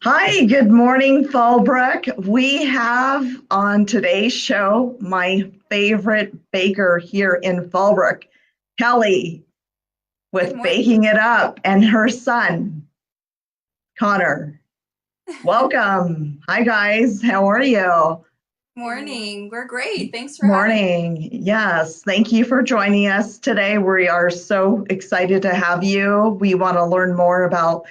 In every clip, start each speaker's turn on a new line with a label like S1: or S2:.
S1: Hi, good morning, Fallbrook. We have on today's show my favorite baker here in Fallbrook, Kelly,
S2: Good
S1: with
S2: morning.
S1: Baking It Up, and her son, Connor. Welcome. Hi, guys. How are you?
S2: Morning. We're great. Thanks for having me.
S1: Morning. Yes, thank you for joining us today. We are so excited to have you. We want to learn more about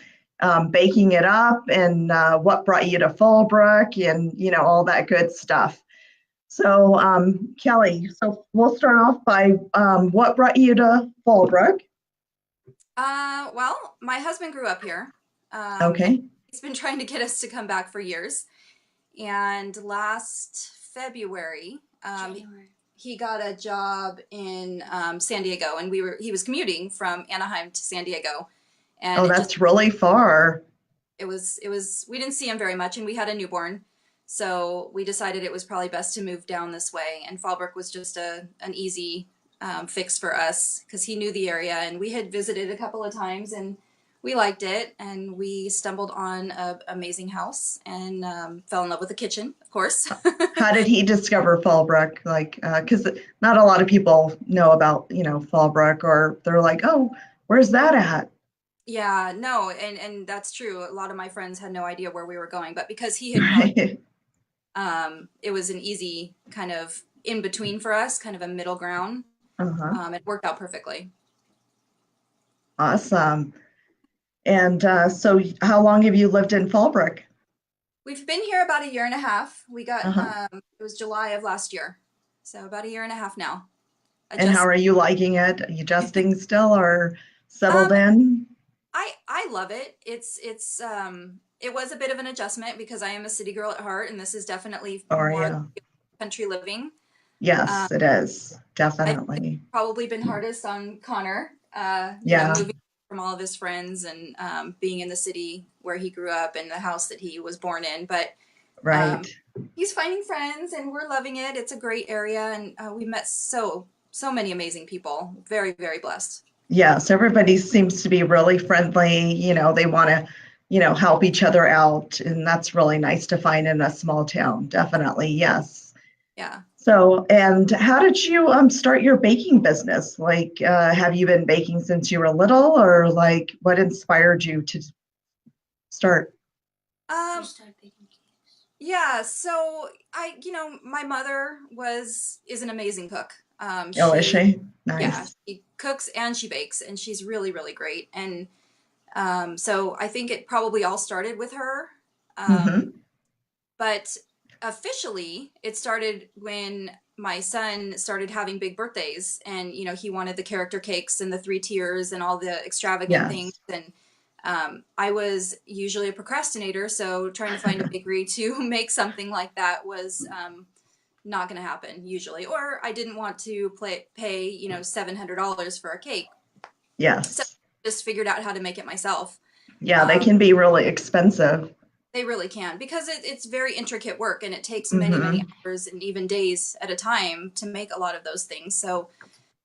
S1: baking it up and what brought you to Fallbrook and all that good stuff. So, Kelly, so we'll start off by what brought you to Fallbrook?
S2: Well, my husband grew up here. And
S1: Okay.
S2: he's been trying to get us to come back for years. And last February, he got a job in San Diego, and he was commuting from Anaheim to San Diego, and
S1: Oh, that's really far.
S2: we didn't see him very much, and we had a newborn, so we decided it was probably best to move down this way. And Fallbrook was just an easy fix for us because he knew the area, and we had visited a couple of times, and we liked it, and we stumbled on an amazing house and fell in love with the kitchen, of course.
S1: How did he discover Fallbrook? Like, because not a lot of people know about, Fallbrook, or they're like, oh, where's that at?
S2: Yeah, no, and that's true. A lot of my friends had no idea where we were going, but because he had grown,
S1: Right.
S2: it was an easy kind of in between for us, kind of a middle ground.
S1: Uh-huh.
S2: It worked out perfectly.
S1: Awesome. And so how long have you lived in Fallbrook?
S2: We've been here about a year and a half.
S1: Uh-huh.
S2: It was July of last year, so about a year and a half now.
S1: And how
S2: Adjust.
S1: are you liking it? Are you adjusting still or settled
S2: Um,
S1: in?
S2: I love it. It was a bit of an adjustment because I am a city girl at heart, and this is definitely
S1: Or are
S2: more
S1: you?
S2: country living. Um,
S1: Yes, it is.
S2: I think it's
S1: Definitely.
S2: probably been hardest on Connor,
S1: Yeah,
S2: moving from all of his friends and being in the city where he grew up and the house that he was born in. But
S1: right.
S2: um, he's finding friends and we're loving it. It's a great area, and we met so many amazing people. Very, very blessed.
S1: Yes, everybody seems to be really friendly. They want to, help each other out. And that's really nice to find in a small town. Definitely. Yes.
S2: Yeah.
S1: So, and how did you start your baking business? Like, have you been baking since you were little, or like what inspired you to start?
S2: Um, yeah, so my mother is an amazing cook.
S1: Oh, is
S2: She,
S1: she?
S2: yeah,
S1: Nice.
S2: she cooks and she bakes, and she's really, really great. And so I think it probably all started with her. Um,
S1: Hmm.
S2: but officially, it started when my son started having big birthdays, and he wanted the character cakes and the three tiers and all the extravagant things.
S1: Yes.
S2: And I was usually a procrastinator, so trying to find a bakery to make something like that was not going to happen usually. Or I didn't want to pay $700 for a cake, so
S1: Yes.
S2: just figured out how to make it myself.
S1: Yeah, they
S2: Um,
S1: can be really expensive.
S2: they really can because it's very intricate work, and it takes many, many
S1: Hmm.
S2: hours and even days at a time to make a lot of those things. So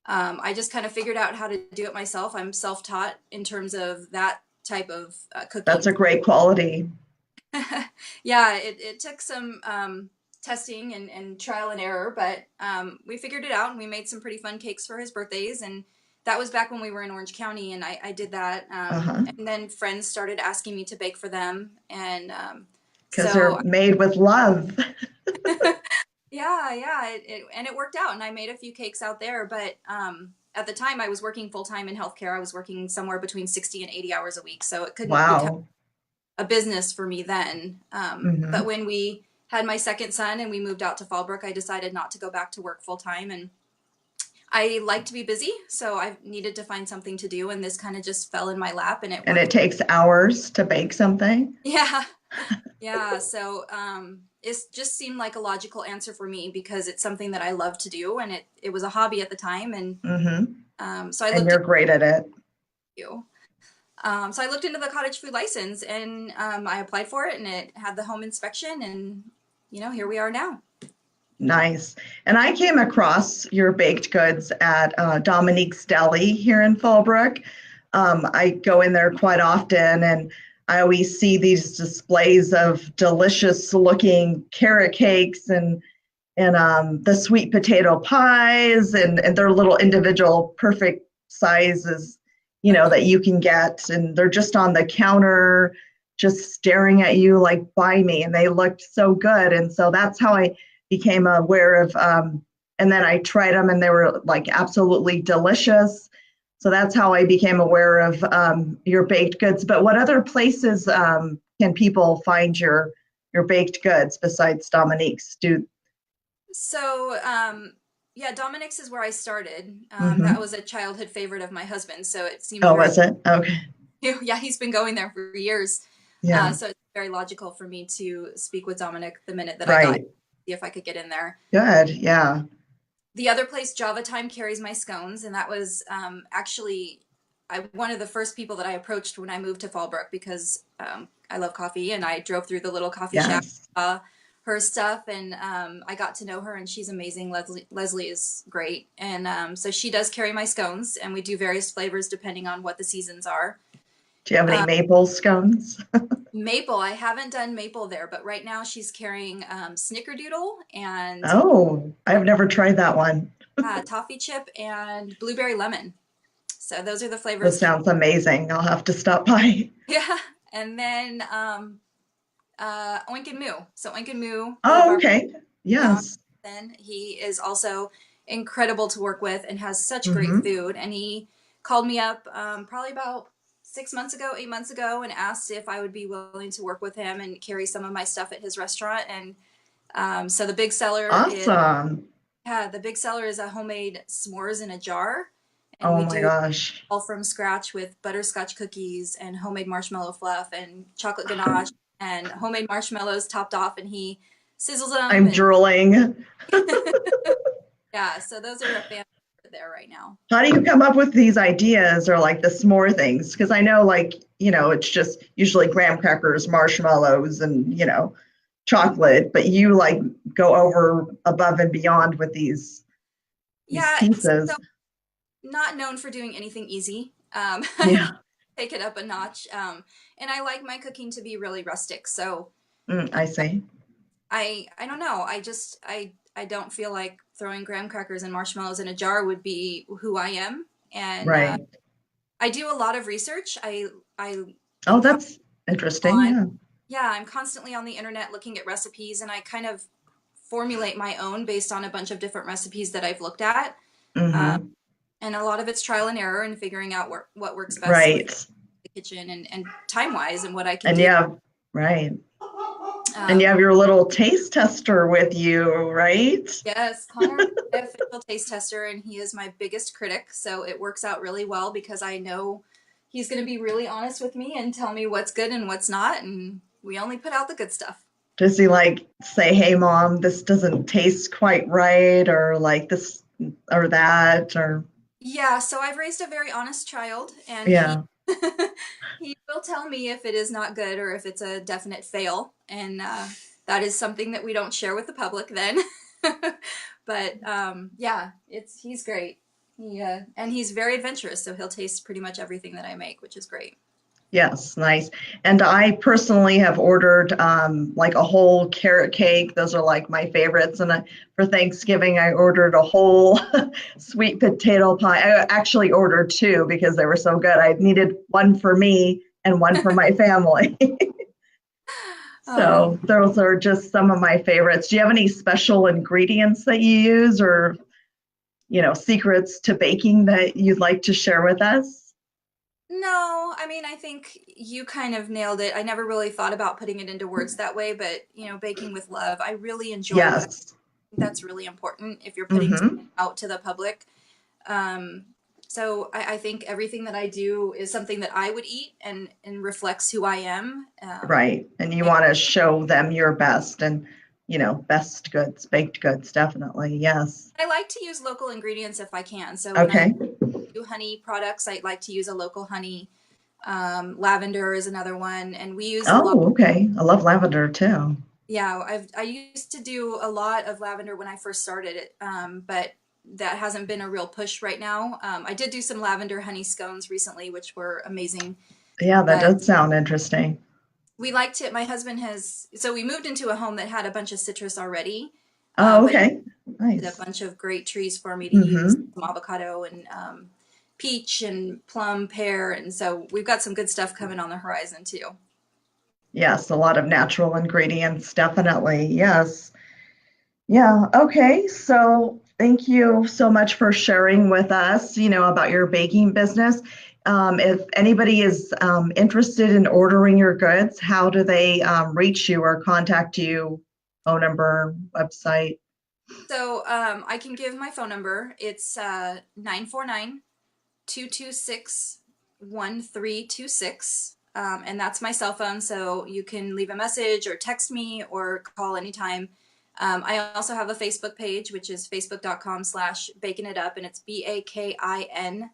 S2: I just kind of figured out how to do it myself. I'm self-taught in terms of that type of
S1: That's
S2: cooking.
S1: a great quality.
S2: Yeah, it took some testing and trial and error, but we figured it out, and we made some pretty fun cakes for his birthdays. And that was back when we were in Orange County, and I did that.
S1: Uh-huh.
S2: And then friends started asking me to bake for them. And
S1: Because they're
S2: so,
S1: made with love.
S2: yeah, it worked out, and I made a few cakes out there. But at the time, I was working full time in healthcare. I was working somewhere between 60 and 80 hours a week, so it couldn't become
S1: Wow.
S2: a business for me then. But
S1: Hmm.
S2: when we had my second son and we moved out to Fallbrook, I decided not to go back to work full time. And I like to be busy, so I needed to find something to do. And this kind of just fell in my lap, and it
S1: And
S2: worked.
S1: it takes hours to bake something.
S2: Yeah, yeah. So it just seemed like a logical answer for me because it's something that I love to do, and it was a hobby at the time. And
S1: Hmm.
S2: so I
S1: And
S2: looked
S1: you're
S2: into
S1: great at it.
S2: you. So I looked into the cottage food license, and I applied for it, and it had the home inspection, and here we are now.
S1: Nice. And I came across your baked goods at Dominique's Deli here in Fallbrook. I go in there quite often, and I always see these displays of delicious looking carrot cakes and the sweet potato pies and their little individual perfect sizes, that you can get. And they're just on the counter, just staring at you like, buy me. And they looked so good. And so that's how I became aware of, and then I tried them and they were like absolutely delicious. So that's how I became aware of your baked goods. But what other places can people find your baked goods besides Dominique's?
S2: So, yeah, Dominic's is where I started. That
S1: Mhm.
S2: was a childhood favorite of my husband, so it seemed
S1: Oh,
S2: very,
S1: was it? Okay.
S2: yeah, he's been going there for years.
S1: Yeah.
S2: So it's very logical for me to speak with Dominic the minute that I got,
S1: Right.
S2: see if I could get in there.
S1: Good. Yeah.
S2: The other place, Java Time, carries my scones, and that was actually one of the first people that I approached when I moved to Fallbrook because I love coffee, and I drove through the little coffee shop,
S1: Yes.
S2: her stuff, and I got to know her, and she's amazing. Leslie is great, and so she does carry my scones, and we do various flavors depending on what the seasons are.
S1: Do you have any
S2: Uh,
S1: maple scones?
S2: Maple, I haven't done maple there, but right now she's carrying Snickerdoodle and
S1: Oh, I've never tried that one.
S2: toffee chip and blueberry lemon. So those are the
S1: That
S2: flavors.
S1: sounds amazing. I'll have to stop by.
S2: Yeah, and then Oink and Moo. So Oink and Moo, the
S1: Oh,
S2: bar
S1: okay.
S2: down,
S1: Yes.
S2: then he is also incredible to work with and has such great
S1: Mm-hmm.
S2: food. And he called me up probably about 6 months ago, 8 months ago, and asked if I would be willing to work with him and carry some of my stuff at his restaurant. And so the big seller is
S1: Awesome.
S2: yeah, the big seller is a homemade s'mores in a jar, and
S1: Oh
S2: we
S1: my
S2: do
S1: gosh.
S2: all from scratch with butterscotch cookies and homemade marshmallow fluff and chocolate ganache and homemade marshmallows topped off, and he sizzles them
S1: I'm
S2: and
S1: drooling.
S2: yeah, so those are a fan there right now.
S1: How do you come up with these ideas or like the s'more things? Because I know, like, it's just usually graham crackers, marshmallows, and, chocolate, but you like go over above and beyond with these
S2: Yeah, so
S1: pieces.
S2: not known for doing anything easy. I
S1: Yeah.
S2: take it up a notch, and I like my cooking to be really rustic. So
S1: I see.
S2: I don't know. I don't feel like throwing graham crackers and marshmallows in a jar would be who I am. And
S1: Right.
S2: I do a lot of research. I
S1: Oh,
S2: am
S1: that's interesting.
S2: on
S1: Yeah.
S2: yeah, I'm constantly on the internet looking at recipes, and I kind of formulate my own based on a bunch of different recipes that I've looked at. Uh,
S1: Mm-hmm.
S2: and a lot of it's trial and error and figuring out what works best with
S1: Right.
S2: the kitchen and time wise and what I can
S1: And
S2: do.
S1: yeah, right. And you
S2: Um,
S1: have your little taste tester with you, right?
S2: Yes, Connor is my official taste tester, and he is my biggest critic. So it works out really well because I know he's going to be really honest with me and tell me what's good and what's not. And we only put out the good stuff.
S1: Does he like say, "Hey, mom, this doesn't taste quite right," or like this or that, or
S2: Yeah, so I've raised a very honest child, and he
S1: yeah,
S2: he will tell me if it is not good or if it's a definite fail, and that is something that we don't share with the public then. But yeah, he's great. And he's very adventurous, so he'll taste pretty much everything that I make, which is great.
S1: yes, nice. And I personally have ordered like a whole carrot cake. Those are like my favorites. And for Thanksgiving, I ordered a whole sweet potato pie. I actually ordered two because they were so good. I needed one for me and one for my family.
S2: Oh,
S1: So those are just some of my favorites. Do you have any special ingredients that you use or, secrets to baking that you'd like to share with us?
S2: no, I mean, I think you kind of nailed it. I never really thought about putting it into words that way, but baking with love, I really enjoy what I
S1: Yes.
S2: think that's really important if you're putting something
S1: Mm-hmm.
S2: out to the public. Um, so I think everything that I do is something that I would eat and reflects who I am.
S1: Right. And you want to show them your best and, best goods, baked goods, definitely. Yes.
S2: I like to use local ingredients if I can. So when I
S1: Okay.
S2: do honey products, I like to use a local honey. Lavender is another one, and we use a lot.
S1: Oh, okay. I love lavender too.
S2: Yeah, I used to do a lot of lavender when I first started it, but that hasn't been a real push right now. I did do some lavender honey scones recently, which were amazing.
S1: Yeah, that
S2: But
S1: does sound interesting.
S2: we liked it. My husband has, so we moved into a home that had a bunch of citrus already,
S1: Oh,
S2: but he
S1: okay.
S2: did a
S1: Nice.
S2: bunch of great trees for me to use,
S1: Mm-hmm.
S2: some avocado and peach and plum, pear, and so we've got some good stuff coming on the horizon too.
S1: Yes, a lot of natural ingredients, definitely. Yes. Yeah. Okay. So thank you so much for sharing with us, about your baking business. If anybody is interested in ordering your goods, how do they reach you or contact you? Phone number, website?
S2: So I can give my phone number. It's 949 and that's my cell phone, so you can leave a message or text me or call anytime. I also have a Facebook page, which is facebook.com/baking it up, and it's BAKINITUP.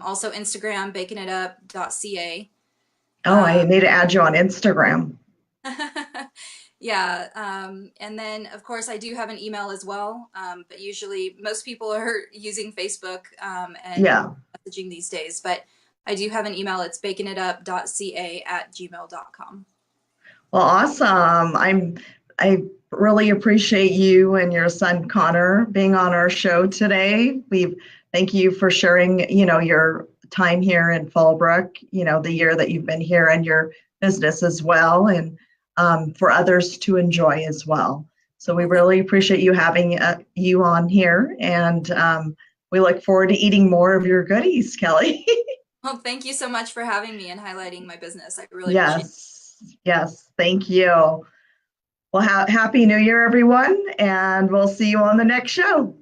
S2: Also Instagram, bakinitup.ca.
S1: Oh, I
S2: Um,
S1: need to add you on Instagram.
S2: yeah, and then of course I do have an email as well, but usually most people are using Facebook and
S1: Yeah.
S2: messaging these days. But I do have an email. It's bakinitup.ca@gmail.com.
S1: Well, awesome. I really appreciate you and your son Connor being on our show today. We thank you for sharing, your time here in Fallbrook, the year that you've been here and your business as well, and for others to enjoy as well. So we
S2: Well, thank
S1: really appreciate you having you on here, and we look forward to eating more of your goodies, Kelly.
S2: well, thank you so much for having me and highlighting my business. I really appreciate it.
S1: Yes, yes, thank you. Well, happy New Year, everyone, and we'll see you on the next show.